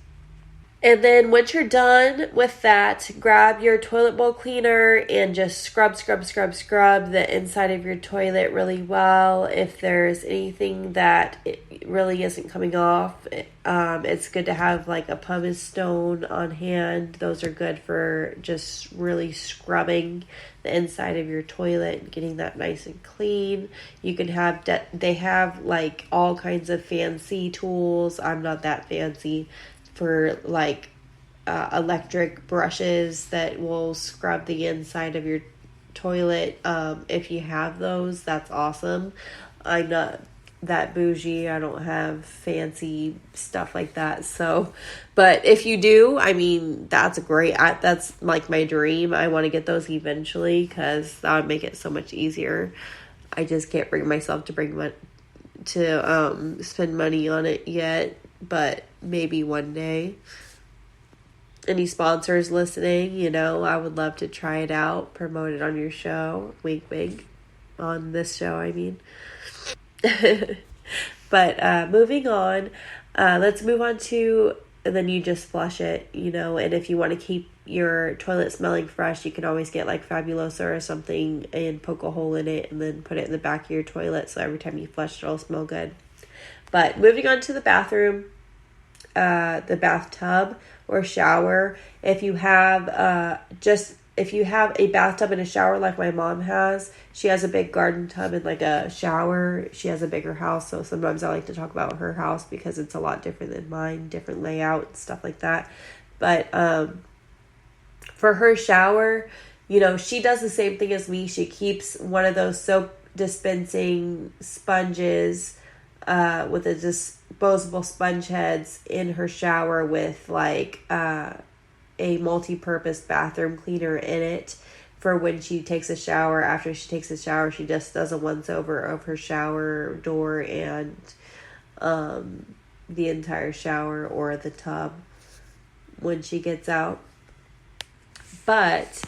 And then once you're done with that, grab your toilet bowl cleaner and just scrub the inside of your toilet really well. If there's anything that it really isn't coming off, it's good to have like a pumice stone on hand. Those are good for just really scrubbing the inside of your toilet and getting that nice and clean. You can have, they have like all kinds of fancy tools. I'm not that fancy. For like electric brushes that will scrub the inside of your toilet. If you have those, that's awesome. I'm not that bougie. I don't have fancy stuff like that. So, but if you do, that's that's like my dream. I want to get those eventually because that would make it so much easier. I just can't bring myself to spend money on it yet. But maybe one day. Any sponsors listening, I would love to try it out, promote it on your show. Wink, wink. On this show, I mean. But moving on, let's move on to, and then you just flush it, and if you want to keep your toilet smelling fresh, you can always get like Fabulosa or something and poke a hole in it and then put it in the back of your toilet so every time you flush it'll smell good. But moving on to the bathroom, the bathtub or shower. If you have a bathtub and a shower like my mom has, she has a big garden tub and like a shower. She has a bigger house, so sometimes I like to talk about her house because it's a lot different than mine, different layout and stuff like that. But for her shower, she does the same thing as me. She keeps one of those soap dispensing sponges with the disposable sponge heads in her shower with like a multi-purpose bathroom cleaner in it for when she takes a shower. After she takes a shower, she just does a once over of her shower door and the entire shower or the tub when she gets out. But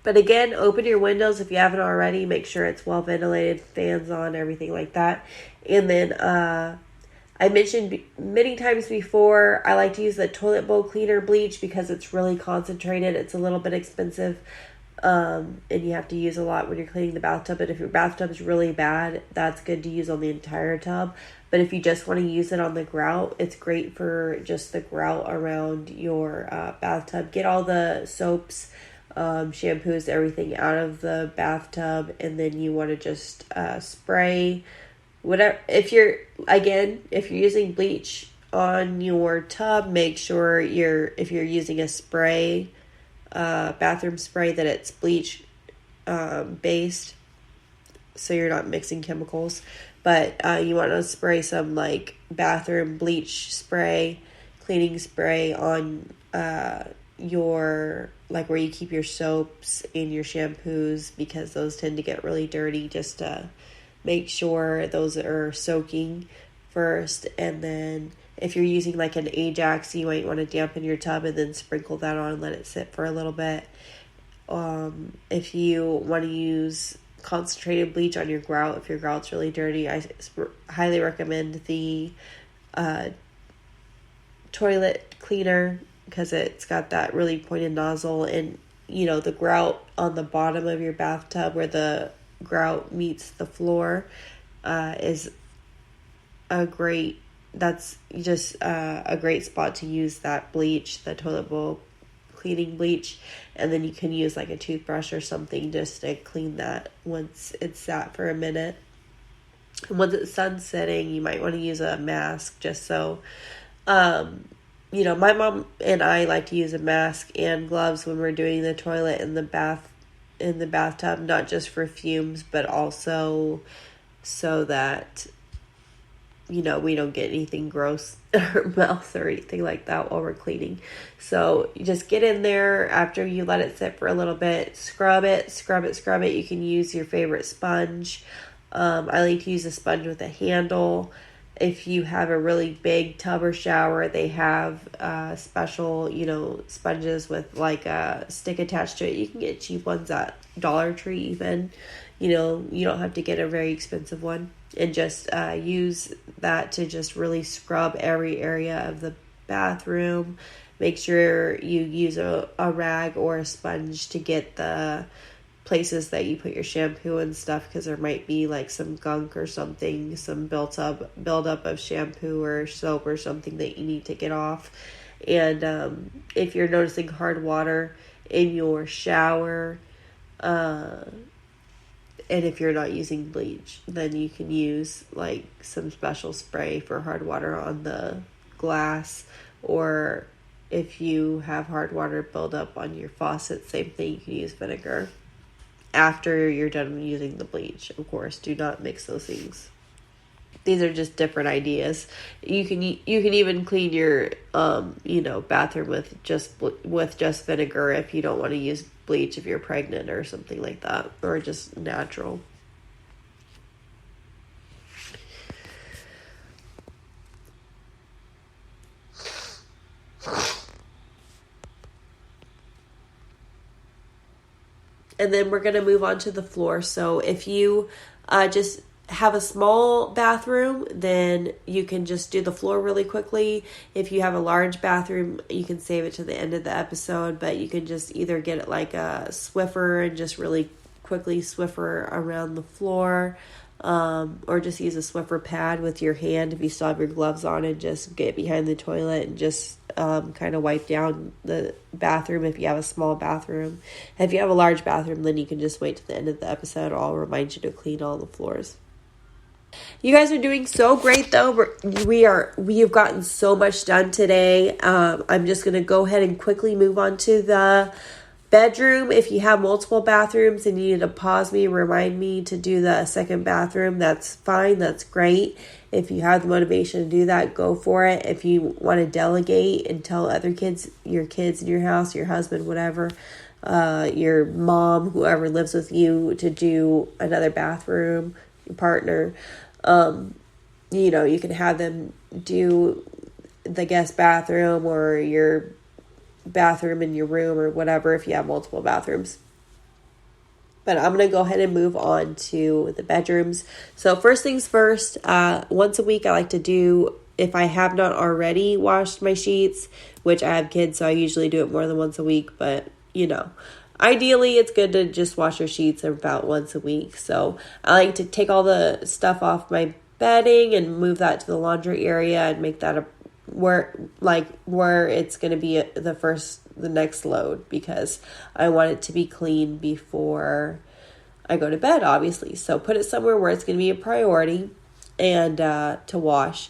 But again, open your windows if you haven't already. Make sure it's well ventilated, fans on, everything like that. And then I mentioned many times before, I like to use the toilet bowl cleaner bleach because it's really concentrated. It's a little bit expensive, and you have to use a lot when you're cleaning the bathtub. But if your bathtub is really bad, that's good to use on the entire tub. But if you just want to use it on the grout, it's great for just the grout around your bathtub. Get all the soaps, shampoos, everything out of the bathtub, and then you want to just spray whatever. If you're using bleach on your tub, make sure if you're using a spray, bathroom spray, that it's bleach based, so you're not mixing chemicals. But you want to spray some like bathroom bleach spray, cleaning spray on your, like where you keep your soaps and your shampoos, because those tend to get really dirty. Just to make sure those are soaking first. And then if you're using like an Ajax, you might want to dampen your tub and then sprinkle that on and let it sit for a little bit. If you want to use concentrated bleach on your grout, if your grout's really dirty, I highly recommend the toilet cleaner, because it's got that really pointed nozzle. And the grout on the bottom of your bathtub, where the grout meets the floor, is a great spot to use that bleach, the toilet bowl cleaning bleach. And then you can use like a toothbrush or something just to clean that once it's sat for a minute. And once it's sun setting, you might want to use a mask, just so my mom and I like to use a mask and gloves when we're doing the toilet in the bathtub, not just for fumes, but also so that we don't get anything gross in our mouth or anything like that while we're cleaning. So you just get in there after you let it sit for a little bit, scrub it. You can use your favorite sponge. I like to use a sponge with a handle. If you have a really big tub or shower, they have special, sponges with like a stick attached to it. You can get cheap ones at Dollar Tree even. You don't have to get a very expensive one. And just use that to just really scrub every area of the bathroom. Make sure you use a rag or a sponge to get the places that you put your shampoo and stuff, because there might be like some gunk or something, some buildup of shampoo or soap or something that you need to get off. And if you're noticing hard water in your shower, and if you're not using bleach, then you can use like some special spray for hard water on the glass. Or if you have hard water build up on your faucet, same thing, you can use vinegar. After you're done using the bleach, of course, do not mix those things. These are just different ideas. You can even clean your bathroom with just vinegar if you don't want to use bleach, if you're pregnant or something like that, or just natural. And then we're going to move on to the floor. So if you just have a small bathroom, then you can just do the floor really quickly. If you have a large bathroom, you can save it to the end of the episode, but you can just either get it like a Swiffer and just really quickly Swiffer around the floor, or just use a Swiffer pad with your hand if you still have your gloves on, and just get behind the toilet and just kind of wipe down the bathroom if you have a small bathroom. If you have a large bathroom, then you can just wait to the end of the episode. I'll remind you to clean all the floors. You guys are doing so great, though. We have gotten so much done today. I'm just going to go ahead and quickly move on to the bedroom. If you have multiple bathrooms and you need to pause me, remind me to do the second bathroom, that's fine. That's great. If you have the motivation to do that, go for it. If you want to delegate and tell other kids in your house, your husband, whatever, your mom, whoever lives with you, to do another bathroom, your partner, you can have them do the guest bathroom or your bathroom in your room or whatever if you have multiple bathrooms. But I'm going to go ahead and move on to the bedrooms. So first things first, once a week I like to do, if I have not already washed my sheets, which I have kids, so I usually do it more than once a week. But, ideally it's good to just wash your sheets about once a week. So I like to take all the stuff off my bedding and move that to the laundry area and make that where it's going to be the next load, because I want it to be clean before I go to bed, obviously. So put it somewhere where it's going to be a priority and to wash.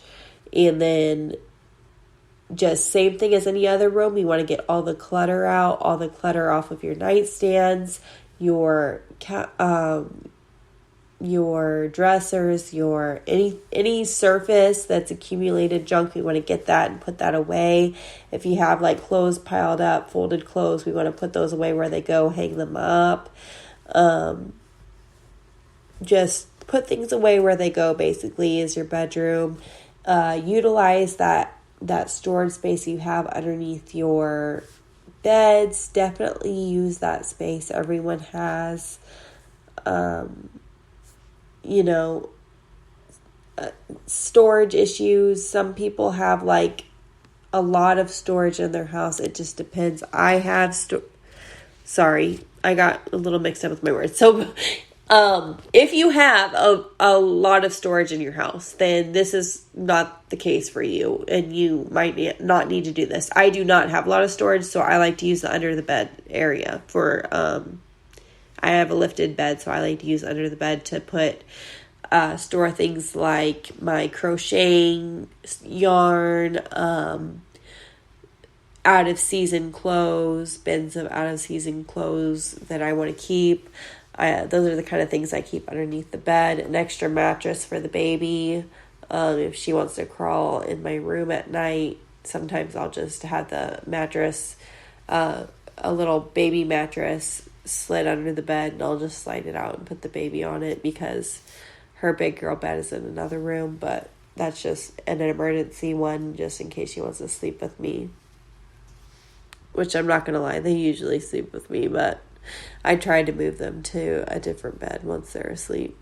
And then just same thing as any other room. You want to get all the clutter out, all the clutter off of your nightstands, your dressers, your any surface that's accumulated junk. We want to get that and put that away. If you have like clothes piled up, folded clothes, we want to put those away where they go, hang them up. Just put things away where they go, basically, is your bedroom. Utilize that storage space you have underneath your beds. Definitely use that space. Everyone has storage issues. Some people have like a lot of storage in their house. It just depends. I have sorry, I got a little mixed up with my words. So if you have a lot of storage in your house, then this is not the case for you, and you might not need to do this. I do not have a lot of storage, so I like to use the under the bed area for I have a lifted bed, so I like to use under the bed to store things like my crocheting yarn, out of season clothes, bins of out of season clothes that I want to keep. Those are the kind of things I keep underneath the bed. An extra mattress for the baby. If she wants to crawl in my room at night, sometimes I'll just have the mattress, a little baby mattress slid under the bed, and I'll just slide it out and put the baby on it, because her big girl bed is in another room, but that's just an emergency one, just in case she wants to sleep with me. Which I'm not going to lie, they usually sleep with me, but I tried to move them to a different bed once they're asleep.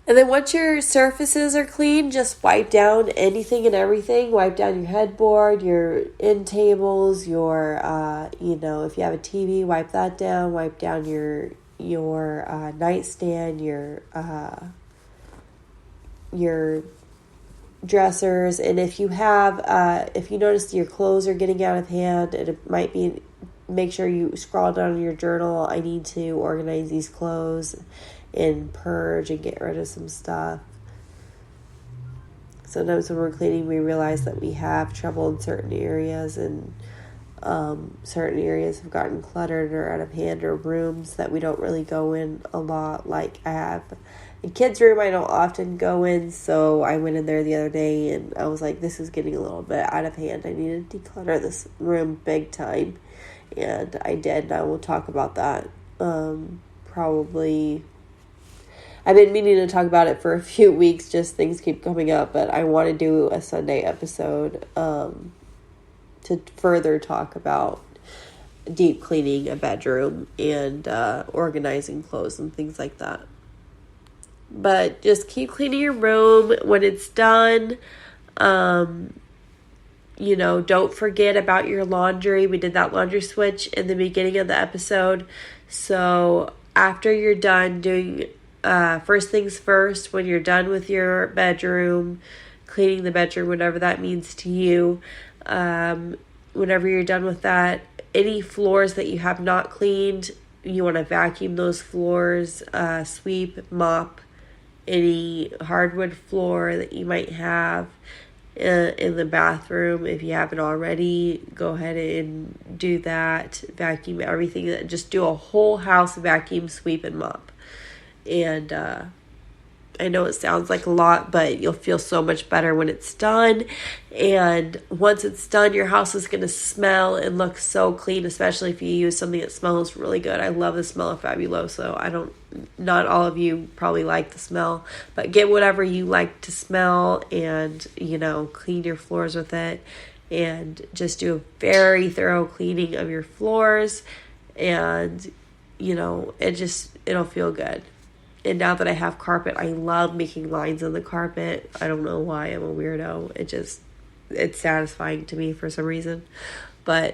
And then once your surfaces are clean, just wipe down anything and everything. Wipe down your headboard, your end tables, your, if you have a TV, wipe that down. Wipe down your nightstand, your dressers. And if you notice your clothes are getting out of hand, it might be, make sure you scroll down in your journal. I need to organize these clothes and purge and get rid of some stuff. Sometimes when we're cleaning, we realize that we have trouble in certain areas, and certain areas have gotten cluttered or out of hand, or rooms that we don't really go in a lot. Like I have a kid's room I don't often go in, so I went in there the other day and I was like, this is getting a little bit out of hand. I need to declutter this room big time. And I did, and I will talk about that probably. I've been meaning to talk about it for a few weeks, just things keep coming up, but I want to do a Sunday episode to further talk about deep cleaning a bedroom and organizing clothes and things like that. But just keep cleaning your room. When it's done, don't forget about your laundry. We did that laundry switch in the beginning of the episode. So after you're done doing, first things first, when you're done with your bedroom, cleaning the bedroom, whatever that means to you, whenever you're done with that, any floors that you have not cleaned, you want to vacuum those floors, sweep, mop any hardwood floor that you might have in the bathroom. If you haven't already, go ahead and do that. Vacuum everything. Just do a whole house vacuum, sweep, and mop. And I know it sounds like a lot, but you'll feel so much better when it's done. And once it's done, your house is going to smell and look so clean, especially if you use something that smells really good. I love the smell of Fabuloso. Not all of you probably like the smell, but get whatever you like to smell and, clean your floors with it. And just do a very thorough cleaning of your floors. And it'll feel good. And now that I have carpet, I love making lines on the carpet. I don't know why, I'm a weirdo. It's satisfying to me for some reason. And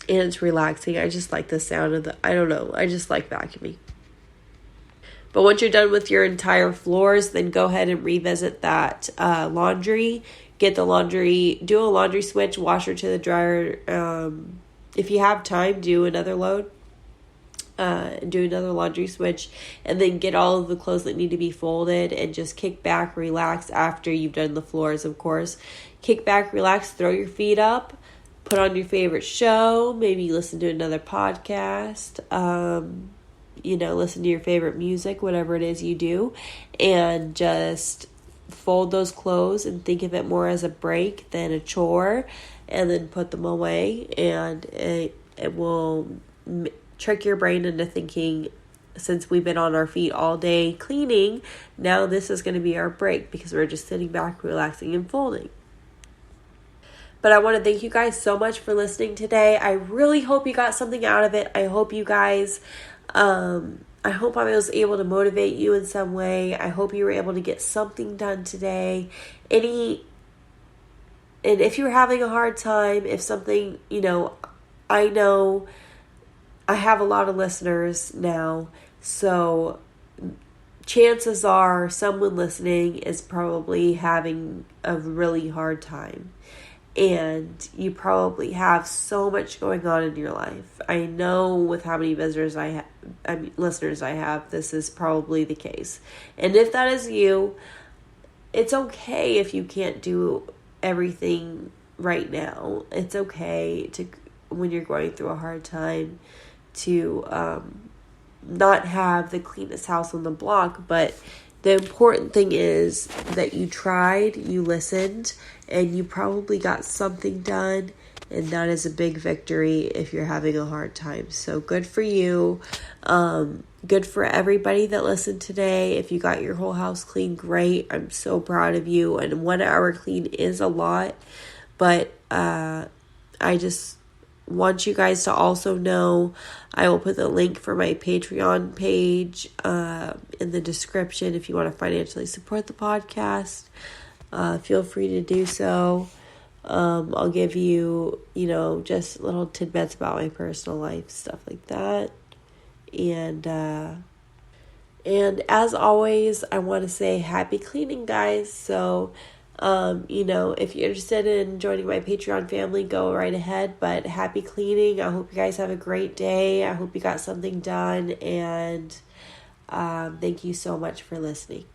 it's relaxing. I just like the sound of I don't know. I just like vacuuming. But once you're done with your entire floors, then go ahead and revisit that laundry. Get the laundry, do a laundry switch, washer to the dryer. If you have time, do another load. Do another laundry switch, and then get all of the clothes that need to be folded and just kick back, relax after you've done the floors, of course. Kick back, relax, throw your feet up, put on your favorite show, maybe listen to another podcast, listen to your favorite music, whatever it is you do, and just fold those clothes and think of it more as a break than a chore, and then put them away, and it will trick your brain into thinking, since we've been on our feet all day cleaning, now this is going to be our break because we're just sitting back, relaxing, and folding. But I want to thank you guys so much for listening today. I really hope you got something out of it. I hope you guys, I hope I was able to motivate you in some way. I hope you were able to get something done today. And if you're having a hard time, if something, I know I have a lot of listeners now, so chances are someone listening is probably having a really hard time. And you probably have so much going on in your life. I know with how many listeners I have, this is probably the case. And if that is you, it's okay if you can't do everything right now. It's okay when you're going through a hard time, to not have the cleanest house on the block. But the important thing is that you tried, you listened, and you probably got something done. And that is a big victory if you're having a hard time. So good for you. Good for everybody that listened today. If you got your whole house clean, great. I'm so proud of you. And 1 hour clean is a lot. But I just want you guys to also know, I will put the link for my Patreon page in the description if you want to financially support the podcast. Feel free to do so. I'll give you, just little tidbits about my personal life, stuff like that. And as always, I want to say happy cleaning, guys. So, if you're interested in joining my Patreon family, go right ahead. But happy cleaning. I hope you guys have a great day. I hope you got something done. And thank you so much for listening.